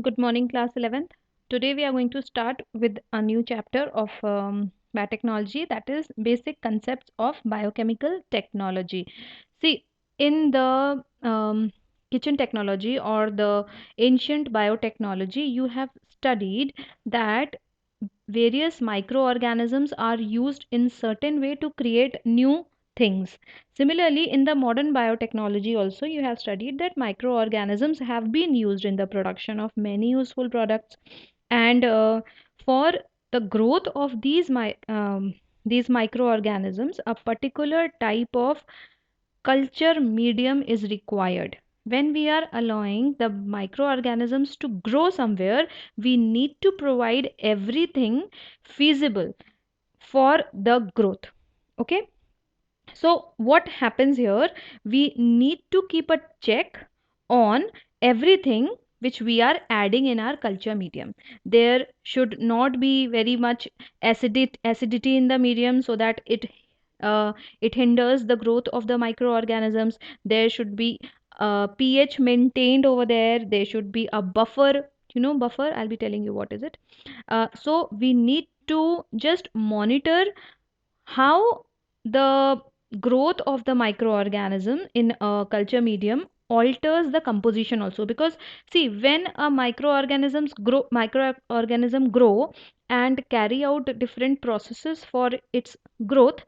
Good morning, class 11th. Today we are going to start with a new chapter of biotechnology, that is basic concepts of biochemical technology. See, in the kitchen technology or the ancient biotechnology, you have studied that various microorganisms are used in certain way to create new things. Similarly, in the modern biotechnology also you have studied that microorganisms have been used in the production of many useful products, and for the growth of these microorganisms, a particular type of culture medium is required. When we are allowing the microorganisms to grow somewhere, we need to provide everything feasible for the growth. Okay, so what happens here? We need to keep a check on everything which we are adding in our culture medium. There should not be very much acidity in the medium so that it hinders the growth of the microorganisms. There should be a pH maintained over there. There should be a buffer. You know, buffer, I'll be telling you what is it. So we need to just monitor how the growth of the microorganism in a culture medium alters the composition also. Because see, when a microorganism grow and carry out different processes for its growth,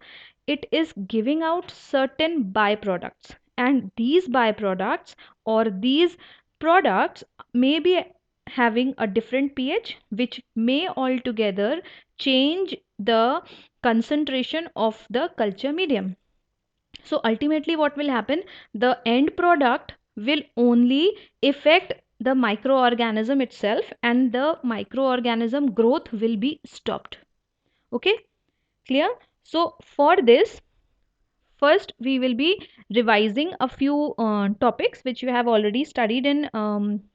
it is giving out certain byproducts, and these byproducts or these products may be having a different pH, which may altogether change the concentration of the culture medium. So ultimately what will happen? The end product will only affect the microorganism itself, and the microorganism growth will be stopped. Okay, clear? So for this, first we will be revising a few topics which you have already studied in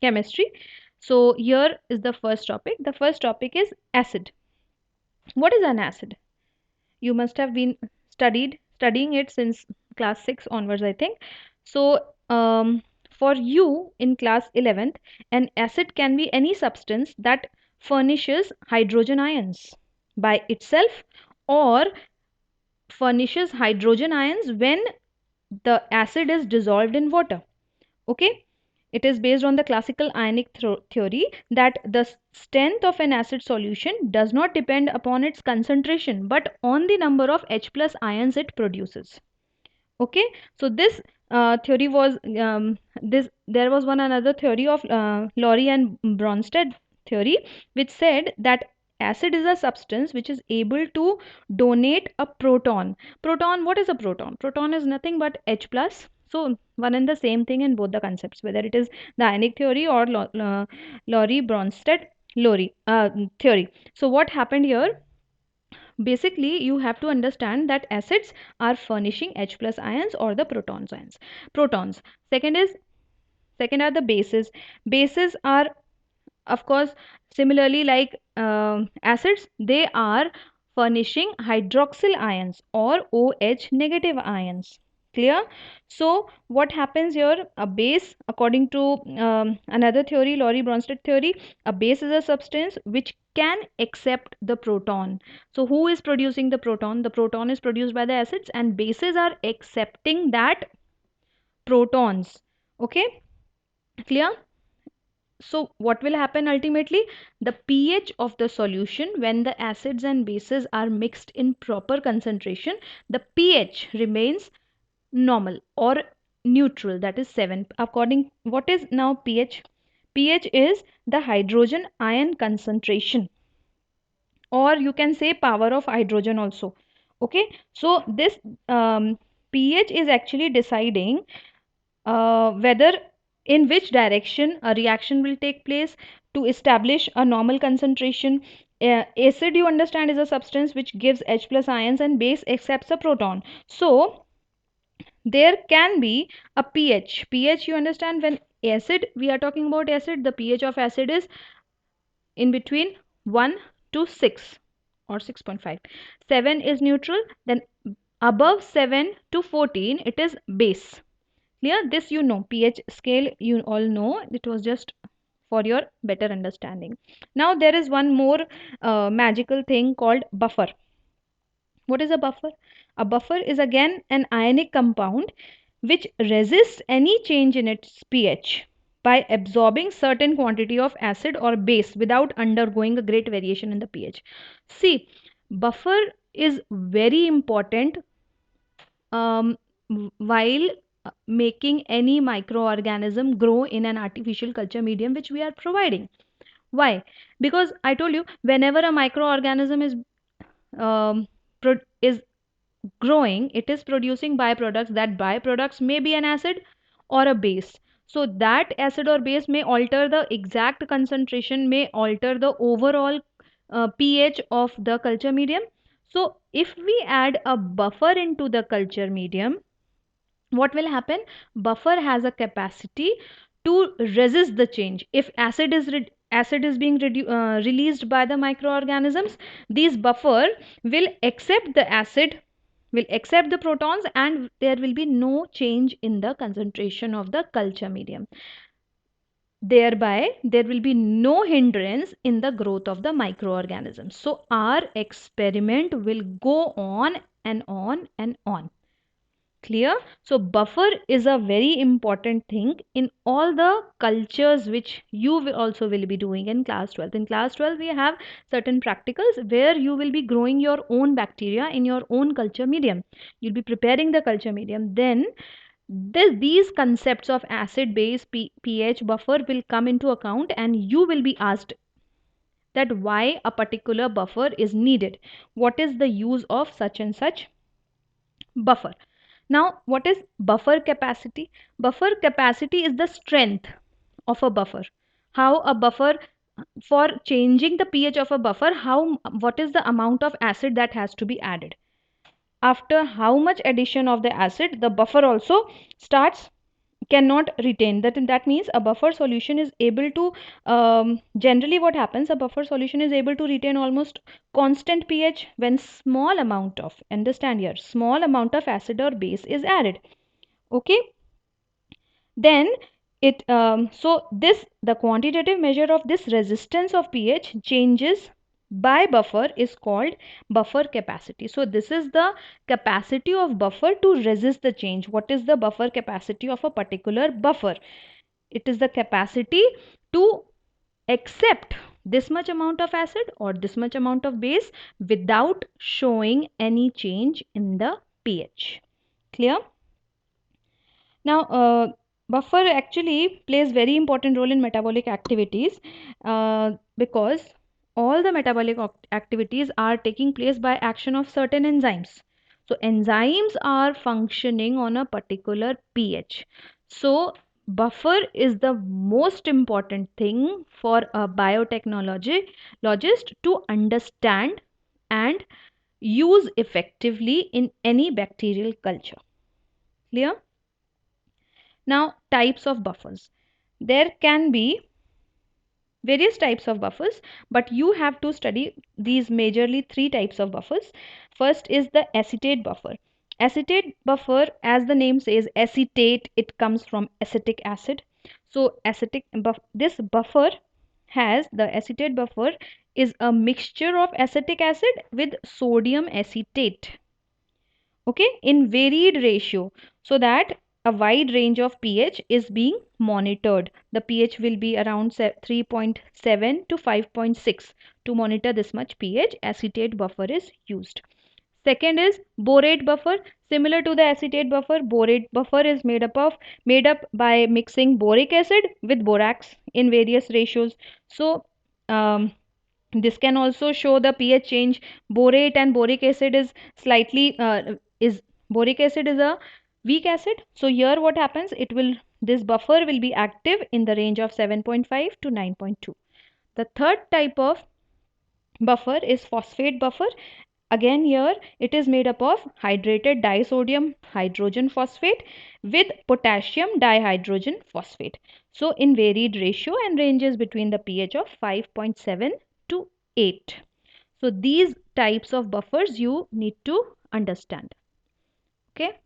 chemistry. So here is the first topic. The first topic is acid. What is an acid? You must have been studying it since class 6 onwards, I think. So for you in class 11th, an acid can be any substance that furnishes hydrogen ions by itself, or furnishes hydrogen ions when the acid is dissolved in water. Okay, it is based on the classical ionic theory that the strength of an acid solution does not depend upon its concentration but on the number of H plus ions it produces. Okay, so this theory was this there was one another theory of Lorry and Bronsted theory, which said that acid is a substance which is able to donate a proton. Proton, what is a proton? Proton is nothing but H plus. So one and the same thing in both the concepts, whether it is the ionic theory or Lorry Bronsted Lorry theory. So what happened here? Basically you have to understand that acids are furnishing H plus ions or the protons. Second are the bases. Bases are, of course, similarly like acids, they are furnishing hydroxyl ions or OH negative ions. Clear? So what happens here? A base, according to another theory, Lorry Bronsted theory, a base is a substance which can accept the proton. So who is producing the proton? The proton is produced by the acids, and bases are accepting that protons. Okay, clear? So what will happen ultimately? The pH of the solution, when the acids and bases are mixed in proper concentration, the pH remains normal or neutral, that is 7. According, what is now pH? pH is the hydrogen ion concentration, or you can say power of hydrogen also. Okay, so this pH is actually deciding whether in which direction a reaction will take place to establish a normal concentration. Acid, you understand, is a substance which gives H plus ions, and base accepts a proton. So there can be a pH. pH, you understand, when acid, we are talking about acid, the pH of acid is in between 1 to 6 or 6.5. 7 is neutral, then above 7 to 14 it is base. Clear? This you know, pH scale you all know, it was just for your better understanding. Now there is one more magical thing called buffer. What is a buffer? A buffer is again an ionic compound which resists any change in its pH by absorbing certain quantity of acid or base without undergoing a great variation in the pH. See, buffer is very important while making any microorganism grow in an artificial culture medium which we are providing. Why? Because I told you, whenever a microorganism um, is growing, it is producing byproducts. That byproducts may be an acid or a base. So that acid or base may alter the exact concentration, may alter the overall pH of the culture medium. So if we add a buffer into the culture medium, what will happen? Buffer has a capacity to resist the change. If acid is being released by the microorganisms, these buffer will accept the acid, will accept the protons, and there will be no change in the concentration of the culture medium. Thereby there will be no hindrance in the growth of the microorganisms. So our experiment will go on and on and on. Clear? So buffer is a very important thing in all the cultures which you will also will be doing in class 12. In class 12 we have certain practicals where you will be growing your own bacteria in your own culture medium. You'll be preparing the culture medium. Then these concepts of acid, base, pH, buffer will come into account, and you will be asked that why a particular buffer is needed. What is the use of such and such buffer? Now, what is buffer capacity? Buffer capacity is the strength of a buffer. How a buffer, for changing the pH of a buffer, what is the amount of acid that has to be added? After how much addition of the acid, the buffer also cannot retain. That means a buffer solution is able to, generally what happens, a buffer solution is able to retain almost constant pH when small amount of, understand here, small amount of acid or base is added. Okay, then the quantitative measure of this resistance of pH changes by buffer is called buffer capacity. So this is the capacity of buffer to resist the change. What is the buffer capacity of a particular buffer? It is the capacity to accept this much amount of acid or this much amount of base without showing any change in the pH. Clear? Now, buffer actually plays very important role in metabolic activities because all the metabolic activities are taking place by action of certain enzymes. So enzymes are functioning on a particular pH. So buffer is the most important thing for a biotechnologist to understand and use effectively in any bacterial culture. Clear? Now, types of buffers. There can be various types of buffers, but you have to study these majorly three types of buffers. First is the acetate buffer. Acetate buffer, as the name says, acetate, it comes from acetic acid. So this buffer has, the acetate buffer is a mixture of acetic acid with sodium acetate, okay, in varied ratio, so that a wide range of pH is being monitored. The pH will be around 3.7 to 5.6. To monitor this much pH, acetate buffer is used. Second is borate buffer. Similar to the acetate buffer, borate buffer is made up by mixing boric acid with borax in various ratios. So this can also show the pH change. Borate and boric acid is slightly boric acid is a weak acid. So here what happens, this buffer will be active in the range of 7.5 to 9.2. The third type of buffer is phosphate buffer. Again here it is made up of hydrated disodium hydrogen phosphate with potassium dihydrogen phosphate. So in varied ratio and ranges between the pH of 5.7 to 8. So these types of buffers you need to understand. Okay.